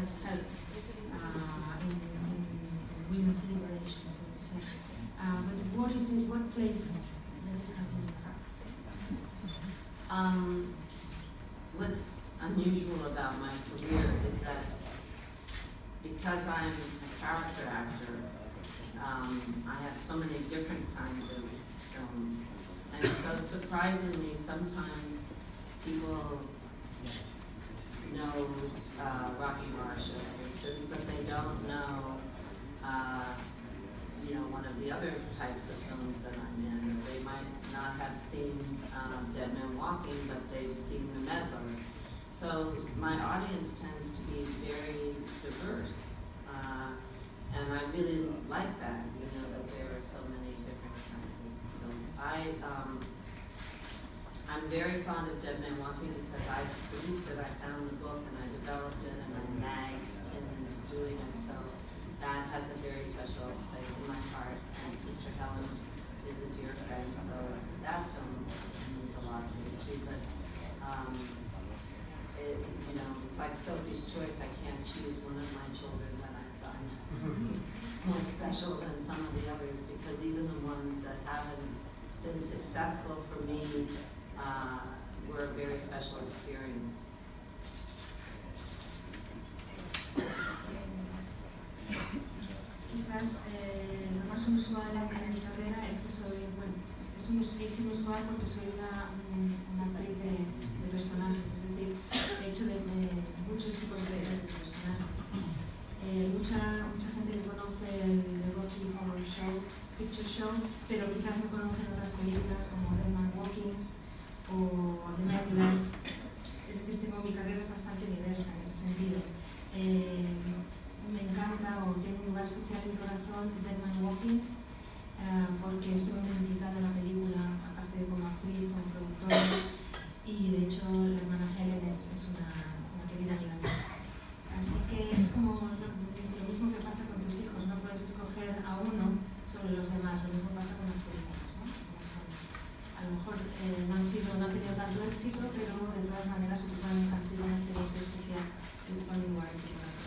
has helped in women's liberation, so to say. But what is it? What place does it have in your heart? What's unusual about my career is that because I'm a character actor, I have so many different kinds of films. And so surprisingly, sometimes people know Rocky Horror Show, for instance, but they don't know one of the other types of films that I'm in. They might not have seen Dead Man Walking, but they've seen The Meddler. So my audience tends to be very diverse. And I really like that, that there are so many different kinds of films. I'm very fond of Dead Man Walking because I produced it, I found the book, and I developed it, and I nagged Tim into doing it. So that has a very special place in my heart. And Sister Helen is a dear friend, so that film means a lot to me too. But it's like Sophie's Choice. I can't choose one of my children that I find more special than some of the others, because even the ones that haven't been successful for me were a very special experience. Quizás lo más inusual en mi carrera es que es inusual porque soy una actriz de personajes, es decir, he hecho de muchos tipos de personajes. Mucha gente que conoce el Rocky Horror Picture Show, pero quizás no conocen otras películas como Dead Man Walking o The Meddler. Es decir, mi carrera es bastante diversa en ese sentido. Me encanta o tiene un lugar especial en mi corazón Dead Man Walking, porque estuve muy implicada en la película, aparte de como actriz, como productora, y de hecho la hermana Helen es una querida amiga mía. Así que es como lo mismo que pasa con tus hijos, no puedes escoger a uno sobre los demás, lo mismo pasa con las películas, ¿no? A lo mejor no han tenido tanto éxito, pero de todas maneras han sido una experiencia especial y ocupan un lugar en tu corazón.